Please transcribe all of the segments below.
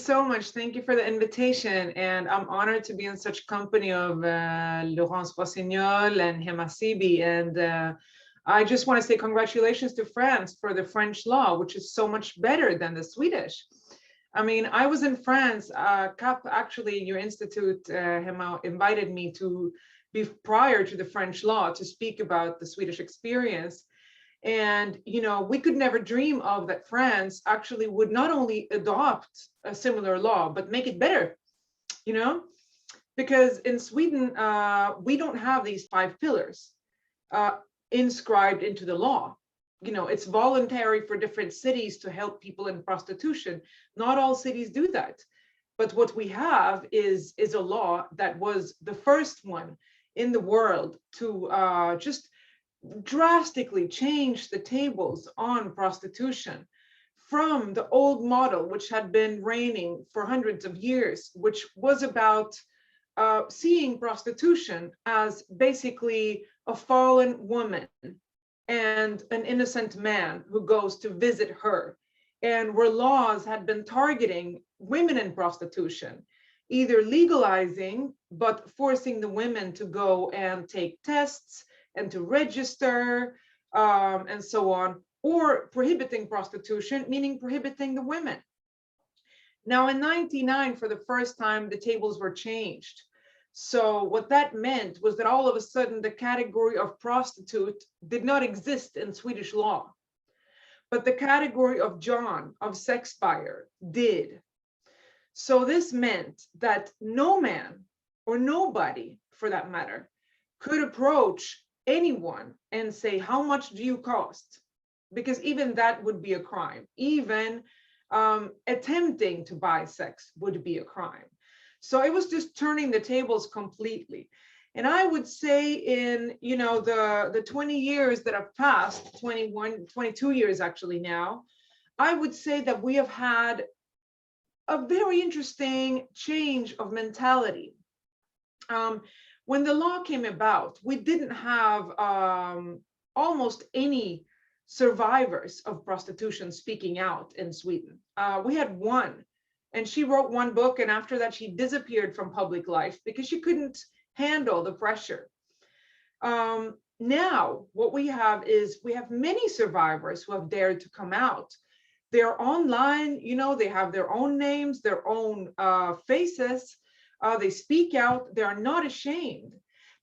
So much. Thank you for the invitation. And I'm honored to be in such company of Laurence Rossignol and Hema Sibi. And I just want to say congratulations to France for the French law, which is so much better than the Swedish. I mean, I was in France. CAP, actually, your institute, Hema, invited me to be prior to the French law to speak about the Swedish experience. And, you know, we could never dream of that France actually would not only adopt a similar law, but make it better, you know, because in Sweden, we don't have these 5 pillars inscribed into the law. You know, it's voluntary for different cities to help people in prostitution. Not all cities do that. But what we have is a law that was the first one in the world to just drastically change the tables on prostitution from the old model, which had been reigning for hundreds of years, which was about seeing prostitution as basically a fallen woman and an innocent man who goes to visit her, and where laws had been targeting women in prostitution, either legalizing but forcing the women to go and take tests and to register and so on, or prohibiting prostitution, meaning prohibiting the women. Now in 1999, for the first time, the tables were changed. So what that meant was that all of a sudden the category of prostitute did not exist in Swedish law, but the category of John, of sex buyer, did. So this meant that no man, or nobody for that matter, could approach anyone and say, how much do you cost? Because even that would be a crime. Even attempting to buy sex would be a crime. So it was just turning the tables completely. And I would say in, you know, the 20 years that have passed, 22 years actually now, I would say that we have had a very interesting change of mentality. When the law came about, we didn't have almost any survivors of prostitution speaking out in Sweden. We had one, and she wrote one book, and after that she disappeared from public life because she couldn't handle the pressure. Now what we have is we have many survivors who have dared to come out. They're online, you know, they have their own names, their own faces. They speak out, they are not ashamed,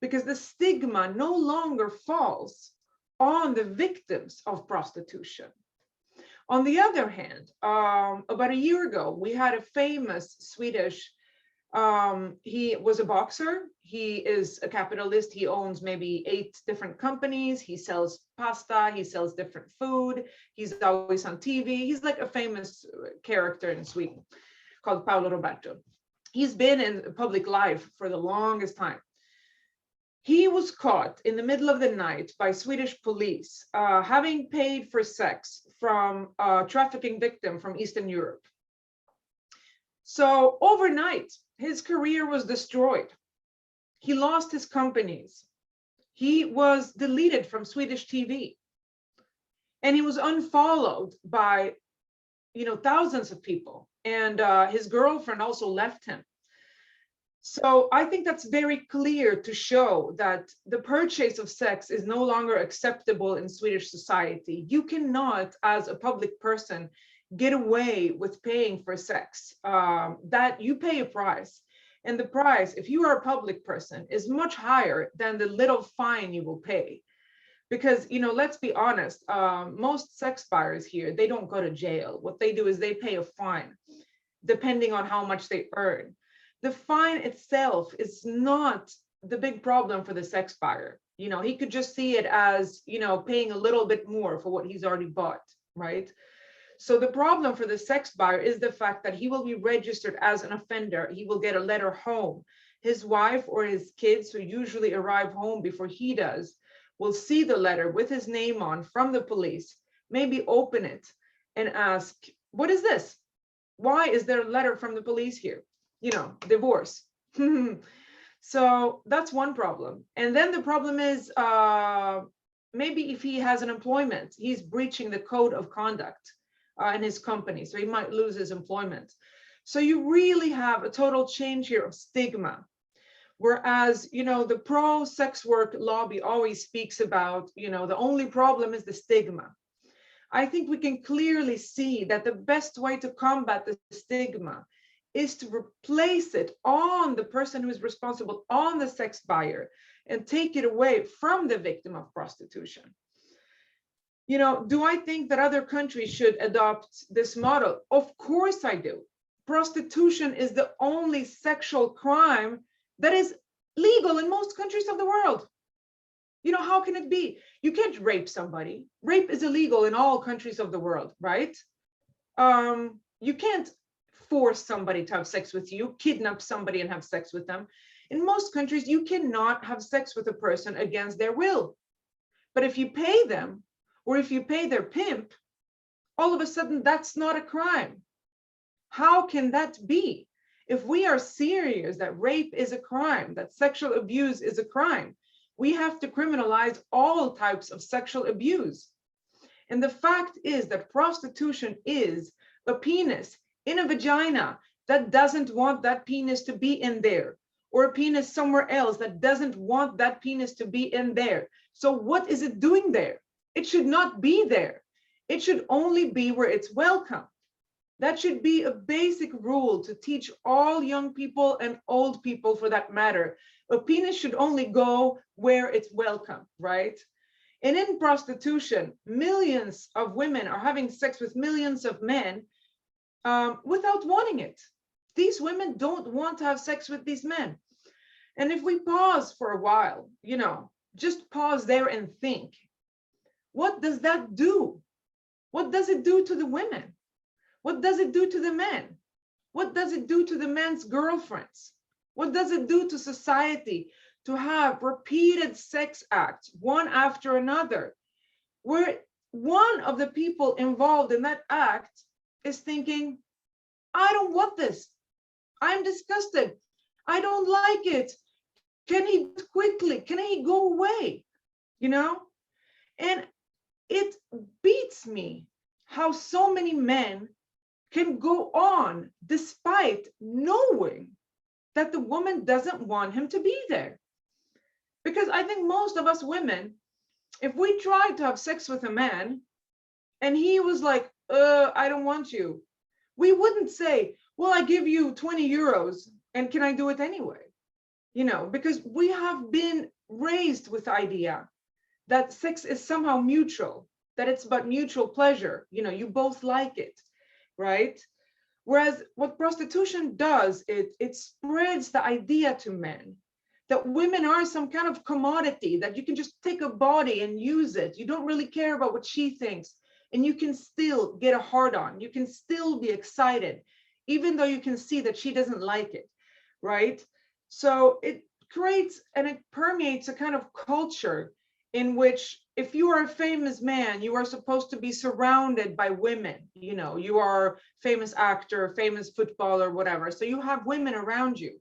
because the stigma no longer falls on the victims of prostitution. On the other hand, about a year ago, we had a famous Swedish, he was a boxer, he is a capitalist, he owns maybe 8 different companies, he sells pasta, he sells different food, he's always on TV, he's like a famous character in Sweden called Paolo Roberto. He's been in public life for the longest time. He was caught in the middle of the night by Swedish police, having paid for sex from a trafficking victim from Eastern Europe. So overnight, his career was destroyed. He lost his companies. He was deleted from Swedish TV. And he was unfollowed by, you know, thousands of people. And his girlfriend also left him. So I think that's very clear to show that the purchase of sex is no longer acceptable in Swedish society. You cannot, as a public person, get away with paying for sex. That you pay a price. And the price, if you are a public person, is much higher than the little fine you will pay. Because, you know, let's be honest, most sex buyers here, they don't go to jail. What they do is they pay a fine, depending on how much they earn. The fine itself is not the big problem for the sex buyer. You know, he could just see it as, you know, paying a little bit more for what he's already bought, right? So the problem for the sex buyer is the fact that he will be registered as an offender. He will get a letter home. His wife or his kids, who usually arrive home before he does, will see the letter with his name on from the police, maybe open it and ask, what is this? Why is there a letter from the police here? You know, divorce. So that's one problem. And then the problem is maybe if he has an employment, he's breaching the code of conduct in his company, so he might lose his employment. So you really have a total change here of stigma. Whereas, the pro-sex work lobby always speaks about, the only problem is the stigma. I think we can clearly see that the best way to combat the stigma is to replace it on the person who is responsible, on the sex buyer, and take it away from the victim of prostitution. Do I think that other countries should adopt this model? Of course I do. Prostitution is the only sexual crime that is legal in most countries of the world. How can it be? You can't rape somebody. Rape is illegal in all countries of the world, right? You can't force somebody to have sex with you, kidnap somebody and have sex with them. In most countries, you cannot have sex with a person against their will. But if you pay them, or if you pay their pimp, all of a sudden that's not a crime. How can that be? If we are serious that rape is a crime, that sexual abuse is a crime, we have to criminalize all types of sexual abuse. And the fact is that prostitution is a penis in a vagina that doesn't want that penis to be in there, or a penis somewhere else that doesn't want that penis to be in there. So what is it doing there? It should not be there. It should only be where it's welcome. That should be a basic rule to teach all young people and old people for that matter. A penis should only go where it's welcome, right? And in prostitution, millions of women are having sex with millions of men without wanting it. These women don't want to have sex with these men. And if we pause for a while, just pause there and think, what does that do? What does it do to the women? What does it do to the men? What does it do to the men's girlfriends? What does it do to society to have repeated sex acts, one after another, where one of the people involved in that act is thinking, I don't want this. I'm disgusted. I don't like it. Can he quickly? Can he go away? And it beats me how so many men can go on despite knowing that the woman doesn't want him to be there. Because I think most of us women, if we tried to have sex with a man and he was like, I don't want you, we wouldn't say, well, I give you 20 euros and can I do it anyway? Because we have been raised with the idea that sex is somehow mutual, that it's about mutual pleasure. You both like it, right? Whereas what prostitution does, it spreads the idea to men that women are some kind of commodity, that you can just take a body and use it. You don't really care about what she thinks, and you can still get a hard on. You can still be excited, even though you can see that she doesn't like it, right? So it creates and it permeates a kind of culture in which if you are a famous man, you are supposed to be surrounded by women. You are a famous actor, famous footballer, whatever. So you have women around you.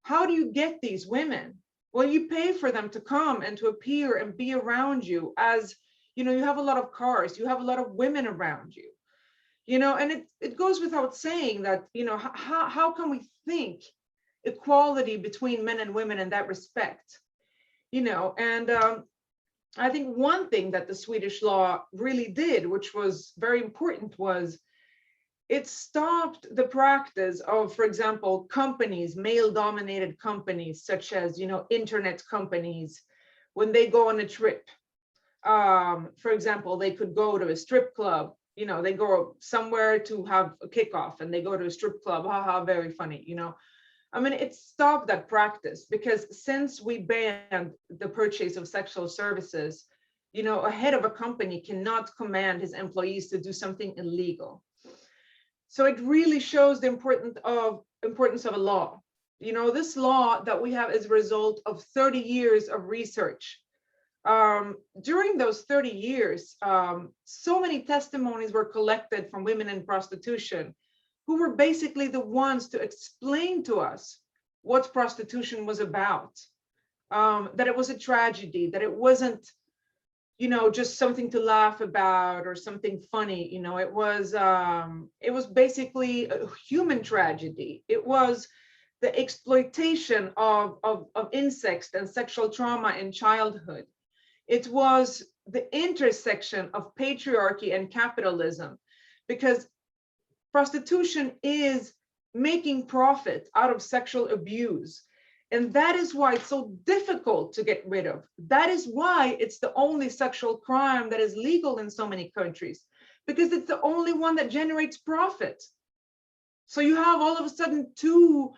How do you get these women? Well, you pay for them to come and to appear and be around you, as you have a lot of cars, you have a lot of women around you. And it goes without saying that, how can we think equality between men and women in that respect? And I think one thing that the Swedish law really did, which was very important, was it stopped the practice of, for example, companies, male-dominated companies, such as, internet companies, when they go on a trip. For example, they could go to a strip club, they go somewhere to have a kickoff and they go to a strip club, haha, very funny, it stopped that practice, because since we banned the purchase of sexual services, a head of a company cannot command his employees to do something illegal. So it really shows the importance of a law. This law that we have is a result of 30 years of research. During those 30 years, so many testimonies were collected from women in prostitution, who were basically the ones to explain to us what prostitution was about, that it was a tragedy, that it wasn't just something to laugh about or something funny. It was basically a human tragedy. It was the exploitation of incest and sexual trauma in childhood. It was the intersection of patriarchy and capitalism, because prostitution is making profit out of sexual abuse. And that is why it's so difficult to get rid of. That is why it's the only sexual crime that is legal in so many countries, because it's the only one that generates profit. So you have all of a sudden two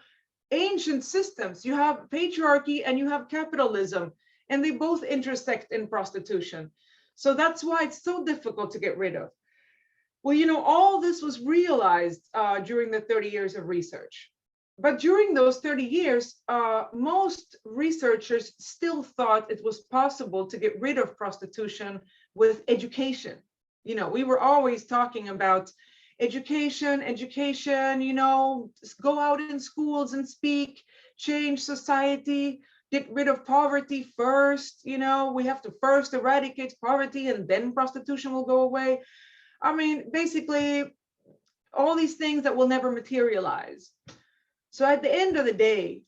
ancient systems. You have patriarchy and you have capitalism, and they both intersect in prostitution. So that's why it's so difficult to get rid of. Well, all this was realized during the 30 years of research. But during those 30 years, most researchers still thought it was possible to get rid of prostitution with education. We were always talking about education, go out in schools and speak, change society, get rid of poverty first. We have to first eradicate poverty and then prostitution will go away. I mean, basically, all these things that will never materialize. So at the end of the day,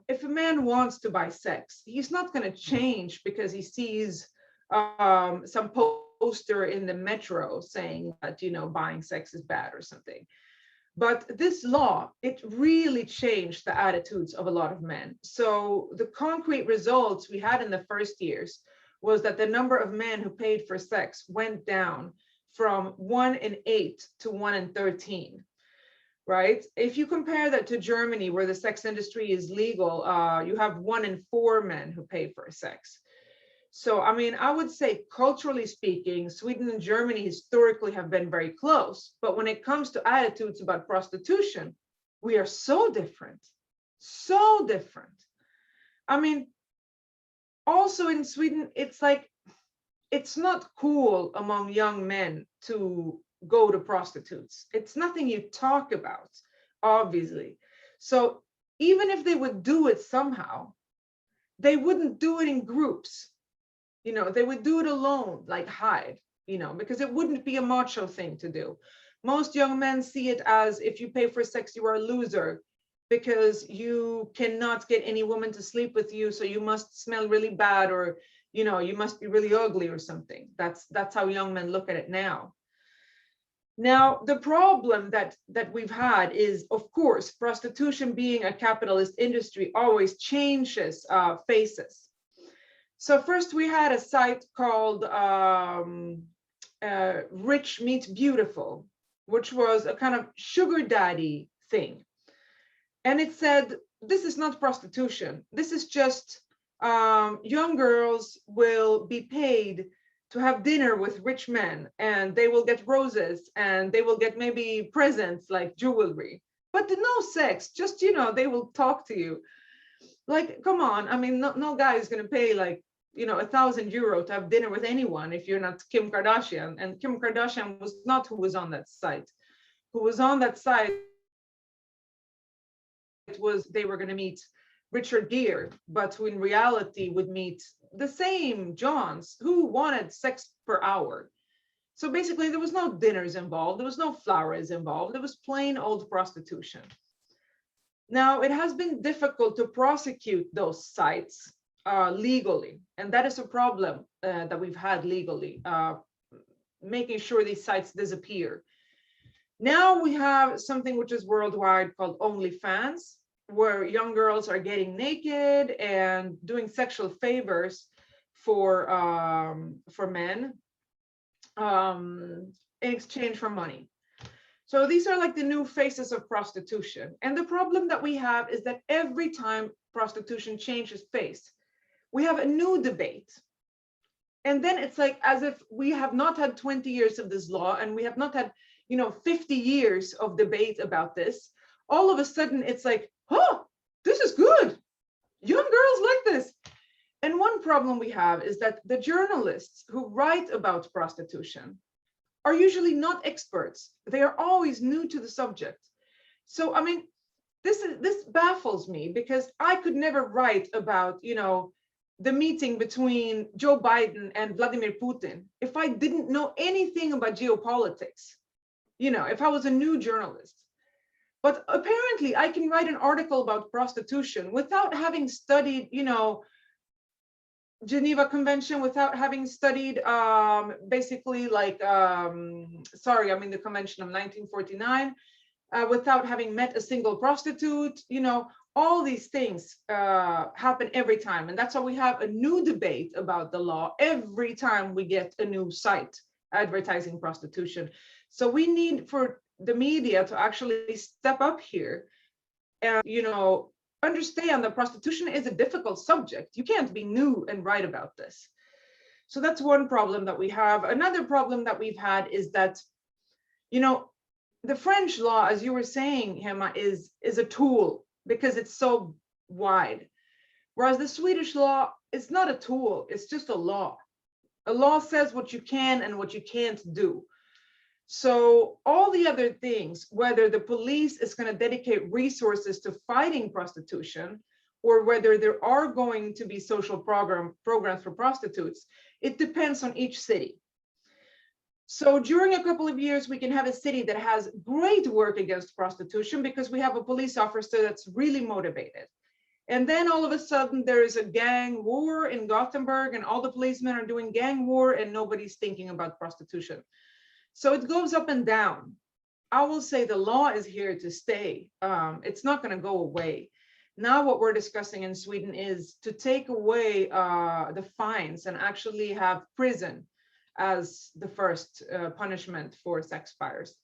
if a man wants to buy sex, he's not going to change because he sees some poster in the metro saying that, buying sex is bad or something. But this law, it really changed the attitudes of a lot of men. So the concrete results we had in the first years was that the number of men who paid for sex went down from 1 in 8 to 1 in 13. Right? If you compare that to Germany, where the sex industry is legal, you have 1 in 4 men who pay for sex. So, I mean, I would say culturally speaking, Sweden and Germany historically have been very close. But when it comes to attitudes about prostitution, we are so different, so different. I mean, also in Sweden, it's like, it's not cool among young men to go to prostitutes. It's nothing you talk about, obviously. So even if they would do it somehow, they wouldn't do it in groups. They would do it alone, like hide, because it wouldn't be a macho thing to do. Most young men see it as, if you pay for sex, you are a loser because you cannot get any woman to sleep with you. So you must smell really bad, or, you must be really ugly or something. That's how young men look at it now. Now, the problem that we've had is, of course, prostitution being a capitalist industry always changes faces. So first we had a site called Rich Meets Beautiful, which was a kind of sugar daddy thing. And it said, this is not prostitution. This is just young girls will be paid to have dinner with rich men, and they will get roses, and they will get maybe presents like jewelry, but no sex, just, they will talk to you. Like, come on. I mean, no guy is going to pay like, €1,000 to have dinner with anyone if you're not Kim Kardashian. And Kim Kardashian was not who was on that site. Who was on that site was, they were going to meet Richard Gere, but who in reality would meet the same Johns who wanted sex per hour. So basically there was no dinners involved, there was no flowers involved, it was plain old prostitution. Now, it has been difficult to prosecute those sites legally, and that is a problem that we've had legally, making sure these sites disappear. Now we have something which is worldwide called OnlyFans, where young girls are getting naked and doing sexual favors for men in exchange for money. So these are like the new faces of prostitution. And the problem that we have is that every time prostitution changes face, we have a new debate. And then it's like as if we have not had 20 years of this law, and we have not had 50 years of debate about this. All of a sudden it's like, oh, this is good. Young girls like this. And one problem we have is that the journalists who write about prostitution are usually not experts. They are always new to the subject. So, I mean, this baffles me, because I could never write about, the meeting between Joe Biden and Vladimir Putin if I didn't know anything about geopolitics, you know, if I was a new journalist. But apparently I can write an article about prostitution without having studied, you know, Geneva Convention, without having studied basically like, the Convention of 1949, without having met a single prostitute, you know, all these things happen every time. And that's why we have a new debate about the law every time we get a new site advertising prostitution. So we need for the media to actually step up here and, you know, understand that prostitution is a difficult subject. You can't be new and write about this. So that's one problem that we have. Another problem that we've had is that, you know, the French law, as you were saying, Hema, is a tool because it's so wide. Whereas the Swedish law is not a tool, it's just a law. A law says what you can and what you can't do. So all the other things, whether the police is going to dedicate resources to fighting prostitution, or whether there are going to be social programs for prostitutes, it depends on each city. So during a couple of years, we can have a city that has great work against prostitution because we have a police officer that's really motivated. And then all of a sudden there is a gang war in Gothenburg and all the policemen are doing gang war and nobody's thinking about prostitution. So it goes up and down. I will say the law is here to stay. It's not going to go away. Now what we're discussing in Sweden is to take away the fines and actually have prison as the first punishment for sex buyers,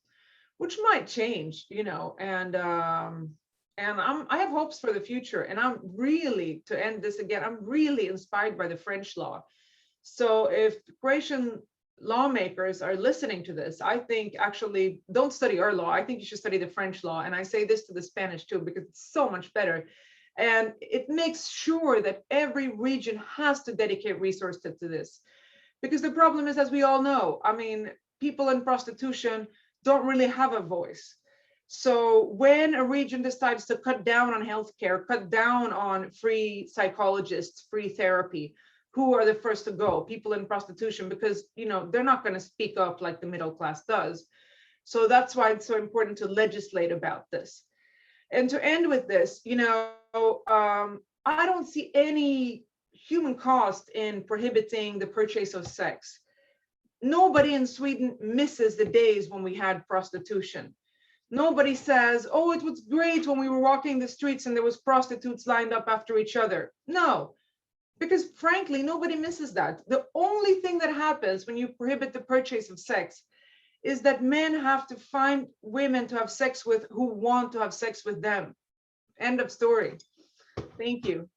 which might change, you know, and I have hopes for the future. And I'm really, to end this again, I'm really inspired by the French law. So if Croatian lawmakers are listening to this, I think actually don't study our law. I think you should study the French law. And I say this to the Spanish too, because it's so much better. And it makes sure that every region has to dedicate resources to this. Because the problem is, as we all know, I mean, people in prostitution don't really have a voice. So when a region decides to cut down on healthcare, cut down on free psychologists, free therapy, who are the first to go? People in prostitution, because, you know, they're not going to speak up like the middle class does. So that's why it's so important to legislate about this. And to end with this, you know, I don't see any human cost in prohibiting the purchase of sex. Nobody in Sweden misses the days when we had prostitution. Nobody says, oh, it was great when we were walking the streets and there was prostitutes lined up after each other. No, because frankly, nobody misses that. The only thing that happens when you prohibit the purchase of sex is that men have to find women to have sex with who want to have sex with them. End of story. Thank you.